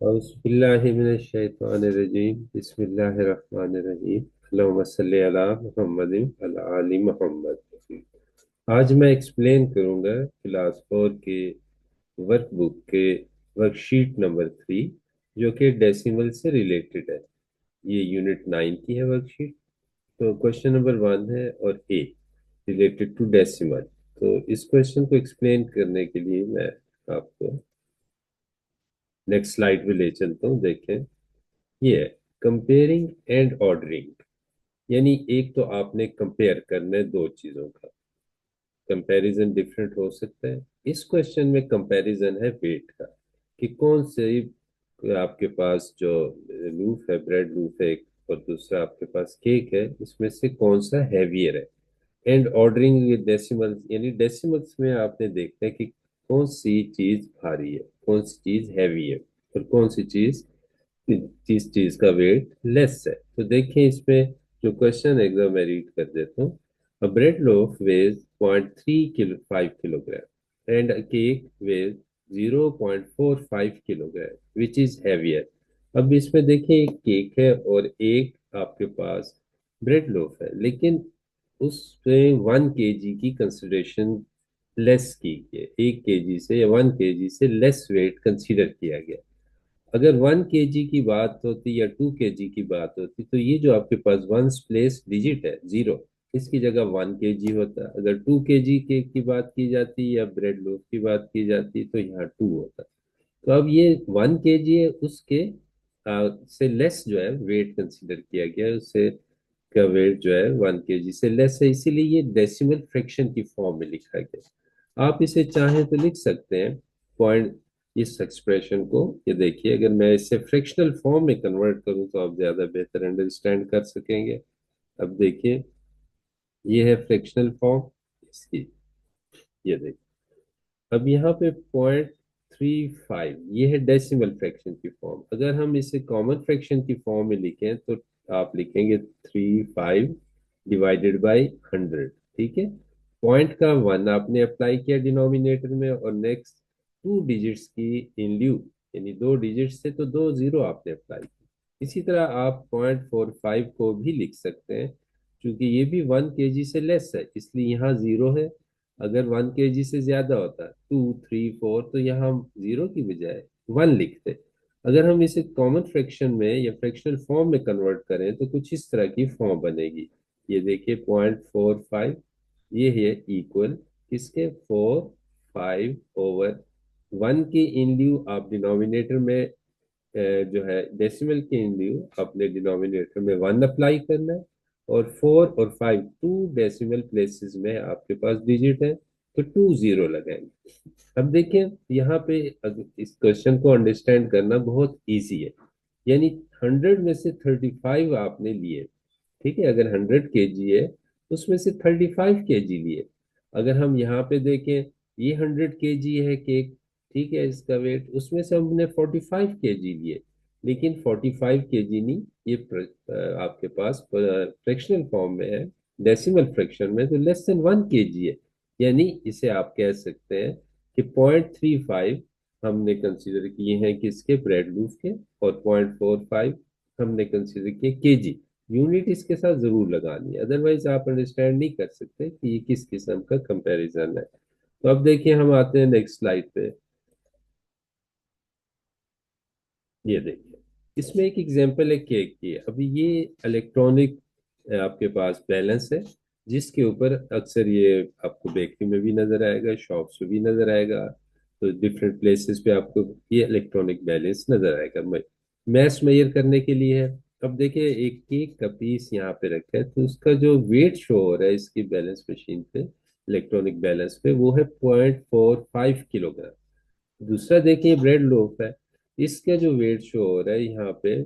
औज़ुबिल्लाहिमिनश्शैतानिर्रजीम बिस्मिल्लाहिर्रहमानिर्रहीम अल्लाहुम्मा सल्लि अला मुहम्मदिन अला आलि मुहम्मद। आज मैं एक्सप्लेन करूंगा क्लास 4 के वर्कबुक के वर्कशीट नंबर 3, जो कि डेसिमल से रिलेटेड है। ये यूनिट 9 की है वर्कशीट। तो क्वेश्चन नंबर 1 है और ए रिलेटेड टू डेसिमल। तो इस क्वेश्चन को एक्सप्लेन करने के लिए मैं आपको नेक्स्ट स्लाइड पे ले चलता हूँ। देखें, ये है कंपेयरिंग एंड ऑर्डरिंग। यानी एक तो आपने कंपेयर करना है दो चीजों का। कंपैरिजन डिफरेंट हो सकता है। इस क्वेश्चन में कंपैरिजन है वेट का, कि कौन से आपके पास जो लूफ है, ब्रेड लूफ है एक, और दूसरा आपके पास केक है, इसमें से कौन सा हैवियर है। एंड ऑर्डरिंग डेसिमल्स, यानी डेसिमल्स में आपने देखना है कि कौन सी चीज भारी है, कौन सी चीज हैवी है, और कौन सी चीज जिस चीज का वेट लेस है। तो देखिए इसमें जो क्वेश्चन एग्जाम में रीड कर देता हूँ। A bread loaf weighs 0.35 kilogram and a cake weighs 0.45 kilogram which is heavier. अब इसमें देखिए एक केक है और एक आपके पास ब्रेड लोफ है, लेकिन उसमें 1 केजी की कंसिडरेशन लेस की गई, 1 केजी से या 1 केजी से लेस वेट कंसीडर किया गया। अगर 1 केजी की बात होती या 2 केजी की बात होती, तो ये जो आपके पास वंस प्लेस डिजिट है जीरो, इसकी जगह 1 केजी होता। अगर 2 केजी के की बात की जाती या ब्रेड लोफ की बात की जाती, तो यहाँ 2 होता। तो अब ये 1 केजी है, उसके से लेस जो है वेट कंसीडर किया गया है, उससे का वेट जो है 1 केजी से लेस है, इसीलिए ये डेसिमल फ्रैक्शन की फॉर्म में लिखा गया। आप इसे चाहें तो लिख सकते हैं पॉइंट, इस एक्सप्रेशन को। ये देखिए, अगर मैं इसे फ्रैक्शनल फॉर्म में कन्वर्ट करूं तो आप ज्यादा बेहतर अंडरस्टैंड कर सकेंगे। अब देखिए, ये है फ्रैक्शनल फॉर्म इसकी। ये देखिए, अब यहाँ पे 0.35, ये है डेसिमल फ्रैक्शन की फॉर्म। अगर हम इसे कॉमन फ्रैक्शन की फॉर्म में लिखें तो आप लिखेंगे 35 डिवाइडेड बाई 100। ठीक है, पॉइंट का 1 आपने अप्लाई किया डिनोमिनेटर में, और नेक्स्ट 2 डिजिट्स की इन ल्यू, यानी 2 डिजिट्स से तो 2 जीरो आपने अप्लाई की। इसी तरह आप 0.45 को भी लिख सकते हैं, क्योंकि ये भी 1 केजी से लेस है, इसलिए यहाँ जीरो है। अगर 1 केजी से ज्यादा होता, 2, 3, 4, तो यहाँ हम जीरो की बजाय 1 लिखते। अगर हम इसे कॉमन फ्रैक्शन में या फ्रैक्शनल फॉर्म में कन्वर्ट करें तो कुछ इस तरह की फॉर्म बनेगी। ये देखिए 0.45, ये है इक्वल किसके, 4, 5/1 के इन ल्यू आप डिनोमिनेटर में जो है डेसिमल के इन ल्यू अपने डिनोमिनेटर में 1 अप्लाई करना है। और 4 और 5 2 डेसिमल प्लेसेस में आपके पास डिजिट है, तो 2 जीरो लगाएंगे। अब देखिए यहाँ पे इस क्वेश्चन को अंडरस्टैंड करना बहुत इजी है। यानी 100 में से 35 आपने लिए। ठीक है, अगर 100 केजी है, उसमें से 35 केजी लिए। अगर हम यहाँ पे देखें, ये 100 केजी है केक, ठीक है, इसका वेट, उसमें से हमने 45 केजी लिए। लेकिन 45 केजी नहीं, ये आपके पास फ्रैक्शनल फॉर्म में है, डेसिमल फ्रैक्शन में, तो लेस देन 1 केजी है। यानी इसे आप कह सकते हैं कि 0.35 हमने कंसीडर किए हैं किसके, ब्रेड लूफ के, और 0.45 हमने कंसीडर किए केजी। यूनिट इसके साथ जरूर लगानी है, अदरवाइज आप अंडरस्टैंड नहीं कर सकते कि ये किस किस्म का कंपैरिजन है। तो अब देखिए, हम आते हैं नेक्स्ट स्लाइड पे। ये देखिए, इसमें एक एग्जांपल है केक की। अभी ये इलेक्ट्रॉनिक आपके पास बैलेंस है, जिसके ऊपर अक्सर ये आपको बेकरी में भी नजर आएगा, शॉप्स पे भी नजर आएगा। तो डिफरेंट प्लेसेस पे आपको ये इलेक्ट्रॉनिक बैलेंस नजर आएगा। मैथ मेजर करने के लिए है। अब देखिए, एक केक का पीस यहाँ पे रखा है, तो उसका जो वेट शो हो रहा है इसकी बैलेंस मशीन पे, इलेक्ट्रॉनिक बैलेंस पे, वो है 0.45 किलोग्राम। दूसरा देखिए ब्रेड लोफ है, इसका जो वेट शो हो रहा है यहाँ पे,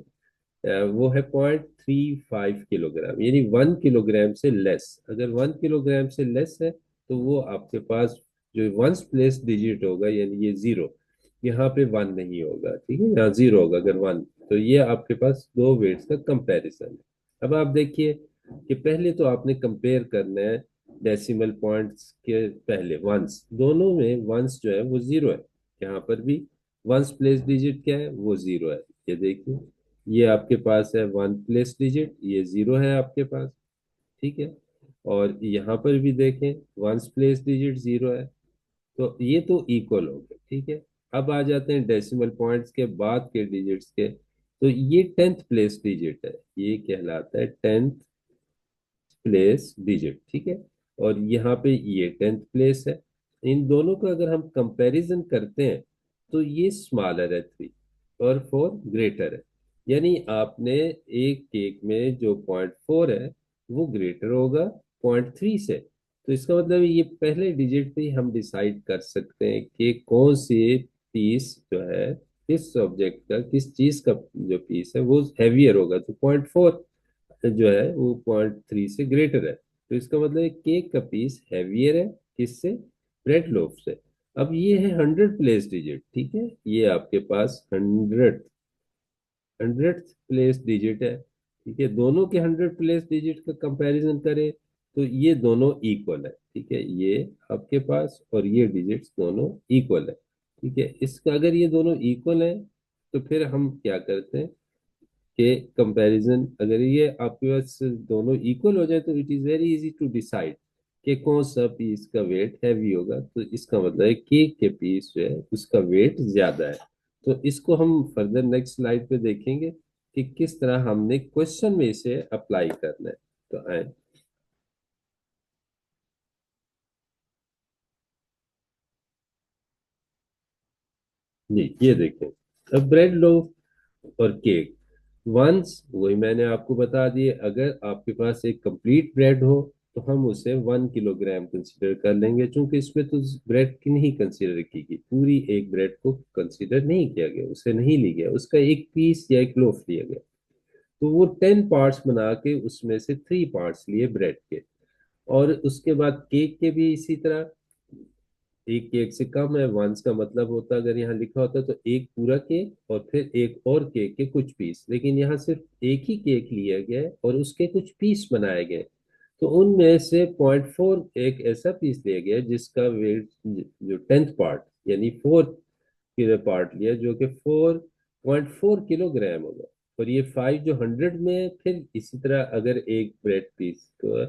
वो है 0.35 किलोग्राम, यानी 1 किलोग्राम से लेस। अगर 1 किलोग्राम से लेस है, तो वो आपके पास जो वंस प्लेस डिजिट होगा, यानी ये जीरो, यहाँ पे 1 नहीं होगा। ठीक है, यहाँ जीरो होगा अगर 1। तो ये आपके पास दो वेट्स का कंपैरिजन है। अब आप देखिए कि पहले तो आपने कंपेयर करना है डेसिमल पॉइंट्स के पहले वंस, दोनों में वंस जो है वो जीरो है, यहाँ पर भी वंस प्लेस डिजिट क्या है, वो जीरो है। ये देखिए, ये आपके पास है वन प्लेस डिजिट, ये जीरो है आपके पास। ठीक है। और यहाँ पर भी देखें, वंस प्लेस डिजिट जीरो है। तो ये तो इक्वल हो गए। ठीक है। अब आ जाते हैं डेसिमल पॉइंट्स के बाद के डिजिट्स के। तो ये टेंथ प्लेस डिजिट है, ये कहलाता है टेंथ प्लेस डिजिट। ठीक है। और यहाँ पे ये टेंथ प्लेस है। इन दोनों का अगर हम कंपैरिजन करते हैं तो ये स्मॉलर है थ्री, और फोर ग्रेटर है। यानी आपने एक केक में जो पॉइंट फोर है वो ग्रेटर होगा पॉइंट थ्री से। तो इसका मतलब ये पहले डिजिट पे ही हम डिसाइड कर सकते हैं कि कौन सी पीस जो है, किस ऑब्जेक्ट का, किस चीज का जो पीस है वो हैवियर होगा। तो पॉइंट फोर जो है वो पॉइंट थ्री से ग्रेटर है। तो इसका मतलब केक का पीस हैवियर है किससे, ब्रेड लोफ से। अब ये है हंड्रेड प्लेस डिजिट। ठीक है, ये आपके पास हंड्रेड प्लेस डिजिट है। ठीक है, दोनों के हंड्रेड प्लेस डिजिट का कंपैरिजन करें तो ये दोनों इक्वल है। ठीक है, ये आपके पास और ये डिजिट्स दोनों इक्वल है। ठीक है, इसका अगर ये दोनों इक्वल है तो फिर हम क्या करते हैं के कंपैरिजन, अगर ये आपके पास दोनों इक्वल हो जाए तो it is very easy to decide कि कौन सा पीस का वेट हैवी होगा। तो इसका मतलब है केक के पीस जो है उसका वेट ज्यादा है। तो इसको हम फर्दर नेक्स्ट स्लाइड पे देखेंगे कि किस तरह हमने क्वेश्चन में इसे अप्लाई करना है। तो आए जी, ये देखें। अब ब्रेड लोफ और केक, वंस वही मैंने आपको बता दिए, अगर आपके पास एक कंप्लीट ब्रेड हो तो हम उसे 1 किलोग्राम कंसीडर कर लेंगे, क्योंकि इसमें तो ब्रेड की नहीं कंसीडर की गई, पूरी एक ब्रेड को कंसीडर नहीं किया गया, उसे नहीं लिया गया, उसका एक पीस या एक लोफ लिया गया। तो वो 10 पार्ट्स बना के उसमें से 3 पार्ट्स लिए ब्रेड के। और उसके बाद केक के भी इसी तरह, एक केक से कम है, वंस का मतलब होता अगर यहाँ लिखा होता तो एक पूरा केक और फिर एक और केक के कुछ पीस, लेकिन यहाँ सिर्फ एक ही केक लिया गया है और उसके कुछ पीस बनाए गए। तो उनमें से पॉइंट फोर एक ऐसा पीस लिया गया है जिसका वेट, जो टेंथ पार्ट यानी फोर किलो पार्ट लिया, जो कि 4.4 किलोग्राम होगा। और ये फाइव जो हंड्रेड में है, फिर इसी तरह अगर एक ब्रेड पीस को,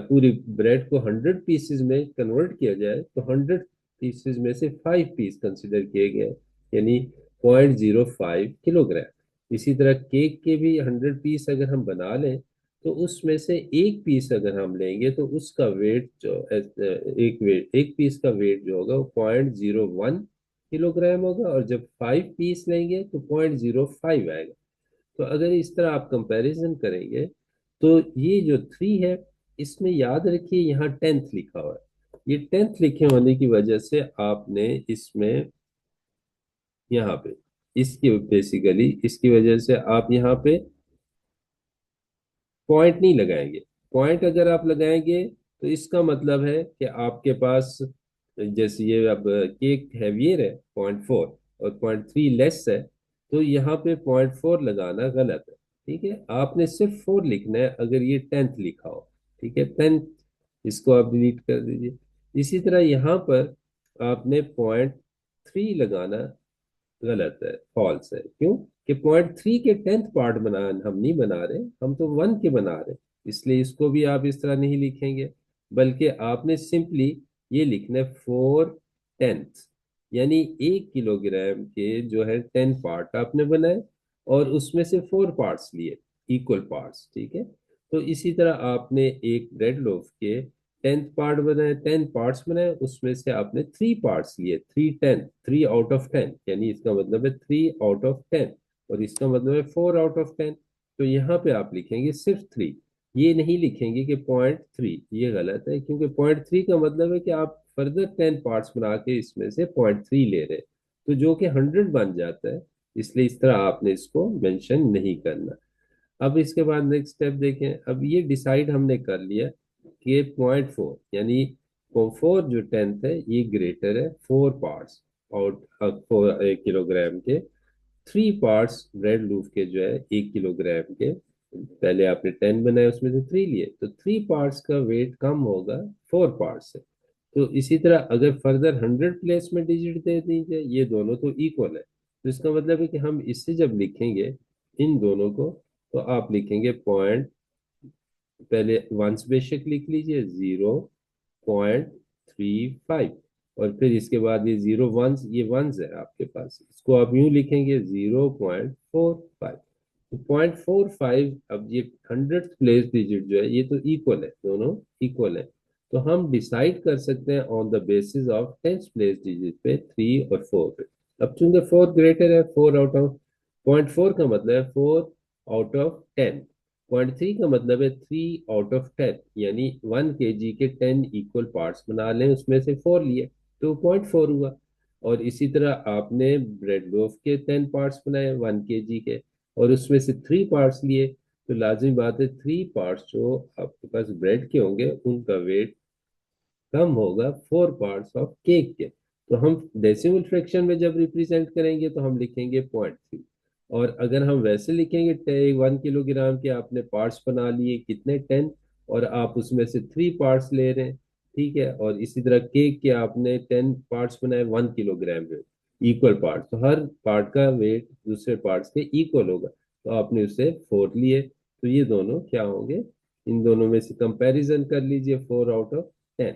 पूरी ब्रेड को हंड्रेड पीसेस में कन्वर्ट किया जाए तो हंड्रेड पीसेस में से फाइव पीस कंसिडर किए गए, यानी 0.05 किलोग्राम। इसी तरह केक के भी हंड्रेड पीस अगर हम बना लें तो उसमें से एक पीस अगर हम लेंगे तो उसका वेट जो एक पीस का वेट जो होगा वो 0.01 किलोग्राम होगा, और जब फाइव पीस लेंगे तो 0.05 आएगा। तो अगर इस तरह आप कंपैरिजन करेंगे तो ये जो थ्री है, इसमें याद रखिए यहाँ टेंथ लिखा हुआ है। ये टेंथ लिखे होने की वजह से आपने इसमें, यहाँ पे, इसकी बेसिकली इसकी वजह से आप यहाँ पे पॉइंट नहीं लगाएंगे। पॉइंट अगर आप लगाएंगे तो इसका मतलब है कि आपके पास, जैसे ये अब केक हैवियर है पॉइंट फोर और पॉइंट थ्री लेस है, तो यहाँ पे पॉइंट फोर लगाना गलत है। ठीक है, आपने सिर्फ फोर लिखना है अगर ये टेंथ लिखा हो। ठीक है, टेंथ, इसको आप डिलीट कर दीजिए। इसी तरह यहाँ पर आपने पॉइंट थ्री लगाना गलत है, फॉल्स है। क्यों कि पॉइंट थ्री के टेंथ पार्ट बना हम नहीं बना रहे, हम तो वन के बना रहे। इसलिए इसको भी आप इस तरह नहीं लिखेंगे, बल्कि आपने सिंपली ये लिखना है फोर टेंथ, यानी 1 किलोग्राम के जो है 10 पार्ट आपने बनाए और उसमें से फोर पार्ट्स लिए, इक्वल पार्ट्स। ठीक है। तो इसी तरह आपने एक ब्रेड लोफ के 10 पार्ट्स बनाए, उसमें से आपने 3 पार्ट्स लिए, 3/10, 3 आउट ऑफ 10, यानी इसका मतलब है 3 आउट ऑफ 10, और इसका मतलब है 4 आउट ऑफ 10। तो यहाँ पे आप लिखेंगे सिर्फ थ्री, ये नहीं लिखेंगे कि पॉइंट थ्री। ये गलत है, क्योंकि पॉइंट थ्री का मतलब है कि आप फर्दर 10 पार्ट्स बना के इसमें से पॉइंट थ्री ले रहे हैं, तो जो कि 100 बन जाता है। इसलिए इस तरह आपने इसको मेंशन नहीं करना। अब इसके बाद नेक्स्ट स्टेप देखें। अब ये डिसाइड हमने कर लिया कि पॉइंट फोर यानी फोर जो टेंथ है ये ग्रेटर है four parts out, four 1 kilogram के। 3 पार्ट्स ब्रेड लूफ के जो है 1 किलोग्राम के, पहले आपने 10 बनाए उसमें से थ्री लिए, तो 3 पार्ट्स का वेट कम होगा 4 पार्ट्स से। तो इसी तरह अगर फर्दर 100 प्लेस में डिजिट दे दीजिए, ये दोनों तो इक्वल है, तो इसका मतलब है कि हम इससे जब लिखेंगे इन दोनों को, तो आप लिखेंगे पॉइंट, पहले वंस बेशक लिख लीजिए 0.35, और फिर इसके बाद ये जीरो वंस, ये वंस है आपके पास, इसको आप यूं लिखेंगे 0.45। तो 0.45, अब ये 100th प्लेस डिजिट जो है ये तो इक्वल है, दोनों इक्वल है। तो हम डिसाइड कर सकते हैं on the basis of 10th place digit पे, 3 और 4 पे। अब चूंकि 4 ग्रेटर है, 4 आउट ऑफ 0.4 का मतलब है 4 आउट ऑफ 10, 0.3 का मतलब है 3 आउट ऑफ 10, यानी 1 kg के 10 इक्वल पार्ट्स बना लें, उसमें से 4 लिए तो 0.4 हुआ। और इसी तरह आपने ब्रेड लोफ के 10 पार्ट्स बनाए 1 kg के, और उसमें से 3 पार्ट्स लिए, तो लाजमी बात है 3 पार्ट्स जो आपके पास ब्रेड के होंगे उनका वेट कम होगा 4 पार्ट्स ऑफ केक के। तो हम डेसिमल फ्रैक्शन में जब रिप्रेजेंट करेंगे तो हम लिखेंगे 0.3। और अगर हम वैसे लिखेंगे 1 किलोग्राम के आपने पार्ट्स बना लिए कितने 10, और आप उसमें से 3 पार्ट्स ले रहे हैं, ठीक है, और इसी तरह केक के आपने 10 पार्ट्स बनाए 1 किलोग्राम में, इक्वल पार्ट, तो हर पार्ट का वेट दूसरे पार्ट्स के इक्वल होगा, तो आपने उससे 4 लिए, तो ये दोनों क्या होंगे, इन दोनों में से कंपैरिजन कर लीजिए, 4 आउट ऑफ 10।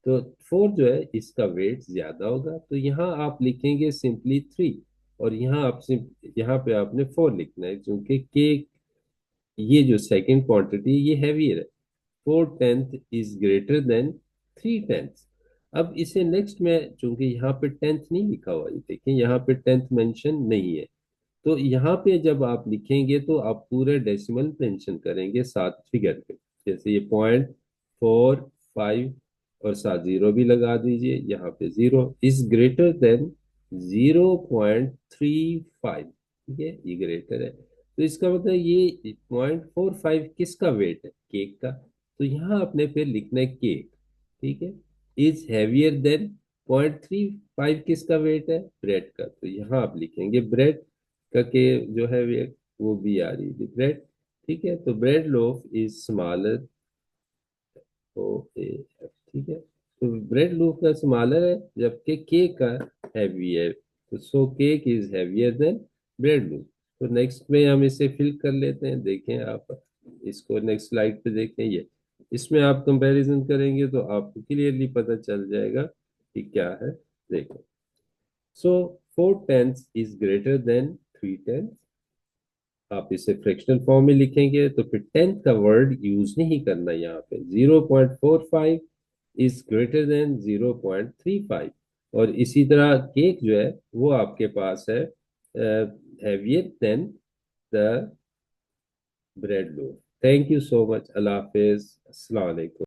तो 4 जो है इसका वेट ज्यादा होगा, तो यहाँ आप लिखेंगे सिंपली 3, और यहाँ पे आपने 4 लिखना है, क्योंकि केक, ये जो सेकंड क्वांटिटी ये हैवियर है, 4/10 इज ग्रेटर देन 3/10। अब इसे नेक्स्ट में, चूंकि यहाँ पे 10th नहीं लिखा हुआ, ये देखें यहाँ पे 10th मेंशन नहीं है, तो यहाँ पे जब आप लिखेंगे तो आप पूरे डेसिमल मेंशन करेंगे सात फिगर पे, जैसे ये 0.45, और साथ जीरो भी लगा दीजिए, यहाँ पे जीरो इज ग्रेटर देन 0.35, ठीक है, ये ग्रेटर है, तो इसका मतलब ये 0.45 किसका वेट है, केक का, तो यहाँ आपने फिर लिखना है केक, ठीक है, इज हैवियर देन 0.35 किसका वेट है, ब्रेड का, तो यहाँ आप लिखेंगे ब्रेड का के जो है वेट, वो बी आ रही है ब्रेड, ठीक है, तो bread loaf is smaller, O A F, ठीक है, तो ब्रेड लोफ का स्मॉलर है, जबकि केक का हैवी है, तो so cake is heavier than bread loaf. तो नेक्स्ट में हम इसे फिल कर लेते हैं, देखें आप इसको, नेक्स्ट स्लाइड पे देखें, ये इसमें आप कंपैरिजन करेंगे तो आपको क्लियरली पता चल जाएगा कि क्या है, देखो। सो 4/10 इज ग्रेटर देन 3/10, आप इसे फ्रैक्शनल फॉर्म में लिखेंगे तो फिर 10th का वर्ड यूज नहीं करना, यहाँ पे 0.45 इज ग्रेटर देन 0.35, और इसी तरह केक जो है वो आपके पास है heavier than the bread loaf. Thank you so much, अल्लाह हाफिज, अस्सलाम वालेकुम।